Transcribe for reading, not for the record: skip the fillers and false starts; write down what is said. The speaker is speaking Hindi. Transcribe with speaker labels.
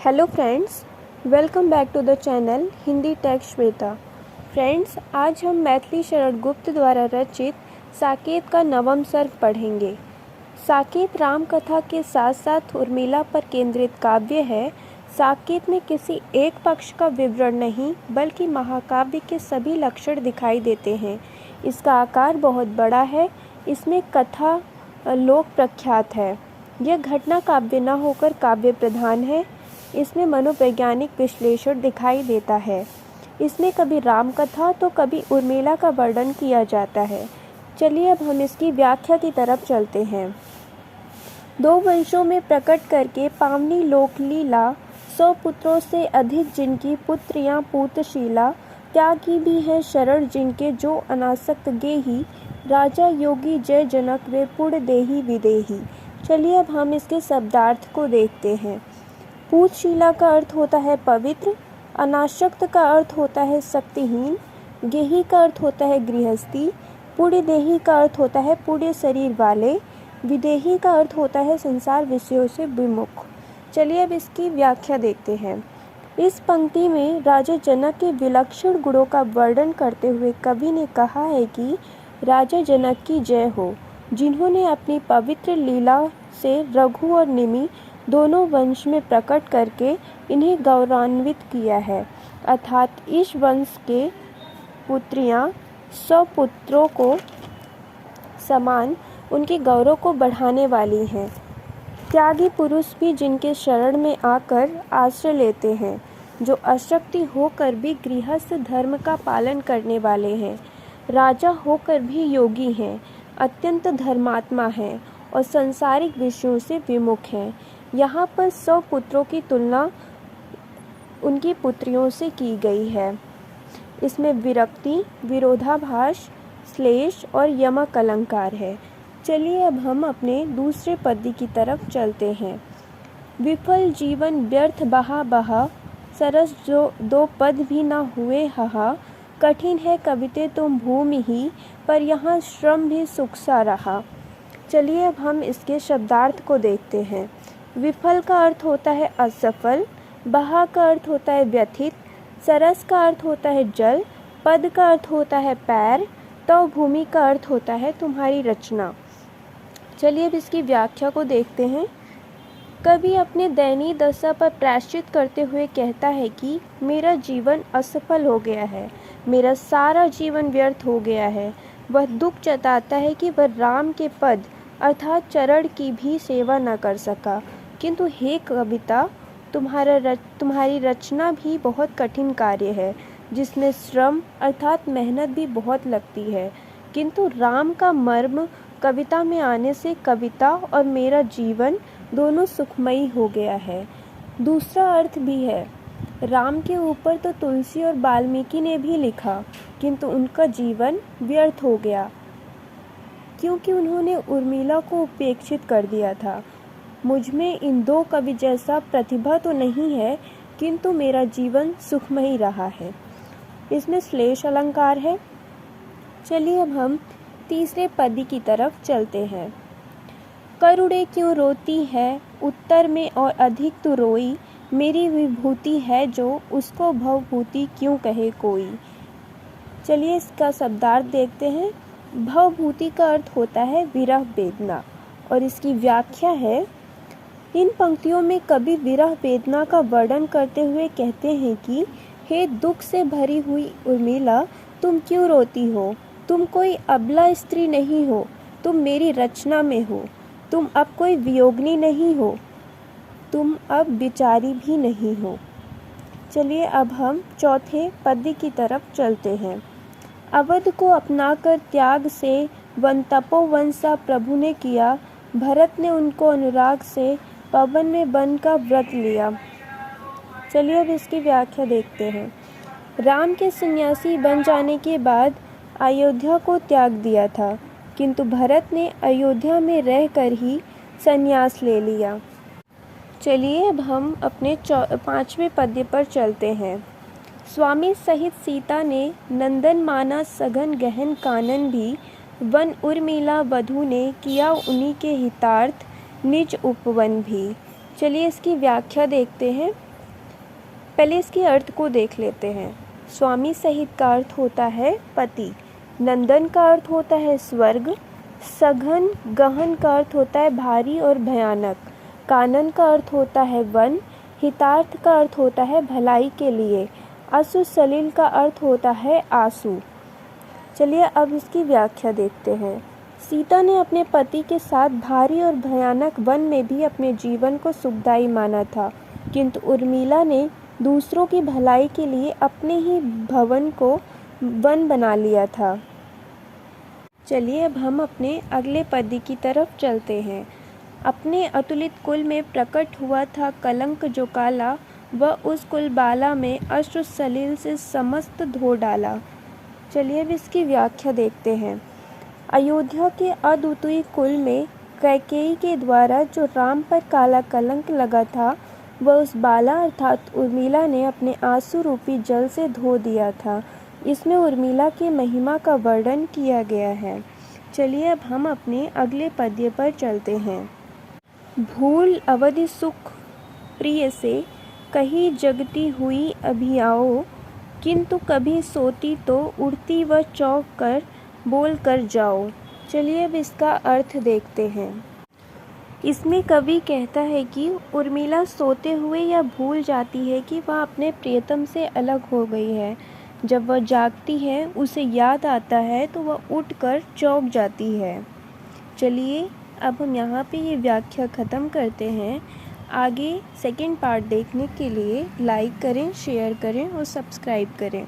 Speaker 1: Hello friends, welcome back to the channel Hindi text Shweta. Friends, आज हम मैथिली शरण गुप्त द्वारा रचित साकेत का नवम सर्ग पढ़ेंगे। साकेत राम कथा के साथ साथ उर्मिला पर केंद्रित काव्य है। साकेत में किसी एक पक्ष का विवरण नहीं बल्कि महाकाव्य के सभी लक्षण दिखाई देते हैं। इसका आकार बहुत बड़ा है। इसमें कथा लोक प्रख्यात है। यह घटना काव्य न होकर काव्य प्रधान है। इसमें मनोवैज्ञानिक विश्लेषण दिखाई देता है। इसमें कभी राम कथा तो कभी उर्मिला का वर्णन किया जाता है। चलिए अब हम इसकी व्याख्या की तरफ चलते हैं। दो वंशों में प्रकट करके पावनी लोकलीला, 100 पुत्रों से अधिक जिनकी पुत्रियां पूतशीला, त्यागी भी है शरण जिनके जो अनासक्त गेही, राजा योगी जय जनक वे पुण्य देही विदेही। चलिए अब हम इसके शब्दार्थ को देखते हैं। पूतशीला का अर्थ होता है पवित्र, अनासक्त का अर्थ होता है शक्तिहीन, गेही का अर्थ होता है गृहस्थी, पुण्य देही का अर्थ होता है पुण्य शरीर वाले, विदेही का अर्थ होता है संसार विषयों से विमुख। चलिए अब इसकी व्याख्या देखते हैं। इस पंक्ति में राजा जनक के विलक्षण गुणों का वर्णन करते हुए कवि ने कहा है कि राजा जनक की जय हो, जिन्होंने अपनी पवित्र लीला से रघु और निमि दोनों वंश में प्रकट करके इन्हें गौरवान्वित किया है। अर्थात इस वंश के पुत्रियां 100 पुत्रों को समान उनके गौरव को बढ़ाने वाली हैं। त्यागी पुरुष भी जिनके शरण में आकर आश्रय लेते हैं, जो अशक्ति होकर भी गृहस्थ धर्म का पालन करने वाले हैं, राजा होकर भी योगी हैं, अत्यंत धर्मात्मा हैं और सांसारिक विषयों से विमुख हैं। यहाँ पर 100 पुत्रों की तुलना उनकी पुत्रियों से की गई है। इसमें विरक्ति, विरोधाभास, श्लेष और यमक अलंकार है। चलिए अब हम अपने दूसरे पद्य की तरफ चलते हैं। विफल जीवन व्यर्थ बहा बहा, सरस जो दो पद भी न हुए हहा, कठिन है कविते तुम भूमि ही, पर यहाँ श्रम भी सुख सा रहा। चलिए अब हम इसके शब्दार्थ को देखते हैं। विफल का अर्थ होता है असफल, बहा का अर्थ होता है व्यथित, सरस का अर्थ होता है जल, पद का अर्थ होता है पैर, तो भूमि का अर्थ होता है तुम्हारी रचना। चलिए अब इसकी व्याख्या को देखते हैं। कवि अपने दयनीय दशा पर प्रायश्चित करते हुए कहता है कि मेरा जीवन असफल हो गया है, मेरा सारा जीवन व्यर्थ हो गया है। वह दुख जताता है कि वह राम के पद अर्थात चरण की भी सेवा न कर सका। किंतु हे कविता, तुम्हारी रचना भी बहुत कठिन कार्य है, जिसमें श्रम अर्थात मेहनत भी बहुत लगती है। किंतु राम का मर्म कविता में आने से कविता और मेरा जीवन दोनों सुखमयी हो गया है। दूसरा अर्थ भी है, राम के ऊपर तो तुलसी और वाल्मीकि ने भी लिखा, किंतु उनका जीवन व्यर्थ हो गया क्योंकि उन्होंने उर्मिला को उपेक्षित कर दिया था। मुझ में इन दो कवि जैसा प्रतिभा तो नहीं है, किंतु मेरा जीवन सुखमयी रहा है। इसमें श्लेष अलंकार है। चलिए अब हम तीसरे पद्य की तरफ चलते हैं। करुणे क्यों रोती है उत्तर में और अधिक तू रोई, मेरी विभूति है जो उसको भवभूति क्यों कहे कोई। चलिए इसका शब्दार्थ देखते हैं। भवभूति का अर्थ होता है विरह वेदना और इसकी व्याख्या है। इन पंक्तियों में कवि विरह वेदना का वर्णन करते हुए कहते हैं कि हे दुख से भरी हुई उर्मिला, तुम क्यों रोती हो? तुम कोई अबला स्त्री नहीं हो, तुम मेरी रचना में हो। तुम अब कोई वियोगिनी नहीं हो, तुम अब बिचारी भी नहीं हो। चलिए अब हम चौथे पद्य की तरफ चलते हैं। अवध को अपनाकर त्याग से वन तपोवन सा प्रभु ने किया, भरत ने उनको अनुराग से पवन में वन का व्रत लिया। चलिए अब इसकी व्याख्या देखते हैं। राम के सन्यासी बन जाने के बाद अयोध्या को त्याग दिया था, किंतु भरत ने अयोध्या में रहकर ही सन्यास ले लिया। चलिए अब हम अपने 5वें पद्य पर चलते हैं। स्वामी सहित सीता ने नंदन माना सघन गहन कानन भी, वन उर्मिला वधू ने किया उन्हीं के हितार्थ निज उपवन भी। चलिए इसकी व्याख्या देखते हैं। पहले इसके अर्थ को देख लेते हैं। स्वामी सहित का अर्थ होता है पति, नंदन का अर्थ होता है स्वर्ग, सघन गहन का अर्थ होता है भारी और भयानक, कानन का अर्थ होता है वन, हितार्थ का अर्थ होता है भलाई के लिए, अश्रु सलिल का अर्थ होता है आंसू। चलिए अब इसकी व्याख्या देखते हैं। सीता ने अपने पति के साथ भारी और भयानक वन में भी अपने जीवन को सुखदायी माना था, किंतु उर्मिला ने दूसरों की भलाई के लिए अपने ही भवन को वन बना लिया था। चलिए अब हम अपने अगले पद्य की तरफ चलते हैं। अपने अतुलित कुल में प्रकट हुआ था कलंक जो काला, वह उस कुल बाला में अश्रु सलिल से समस्त धो डाला। चलिए अब इसकी व्याख्या देखते हैं। अयोध्या के अद्वितीय कुल में कैकेयी के द्वारा जो राम पर काला कलंक लगा था, वह उस बाला अर्थात उर्मिला ने अपने आंसू रूपी जल से धो दिया था। इसमें उर्मिला की महिमा का वर्णन किया गया है। चलिए अब हम अपने अगले पद्य पर चलते हैं। भूल अवधि सुख प्रिय से कहीं जगती हुई अभी आओ, किंतु कभी सोती तो उड़ती व चौंक कर बोल कर जाओ। चलिए अब इसका अर्थ देखते हैं। इसमें कवि कहता है कि उर्मिला सोते हुए यह भूल जाती है कि वह अपने प्रियतम से अलग हो गई है। जब वह जागती है, उसे याद आता है तो वह उठकर चौंक जाती है। चलिए अब हम यहाँ पे ये व्याख्या ख़त्म करते हैं। आगे सेकंड पार्ट देखने के लिए लाइक करें, शेयर करें और सब्सक्राइब करें।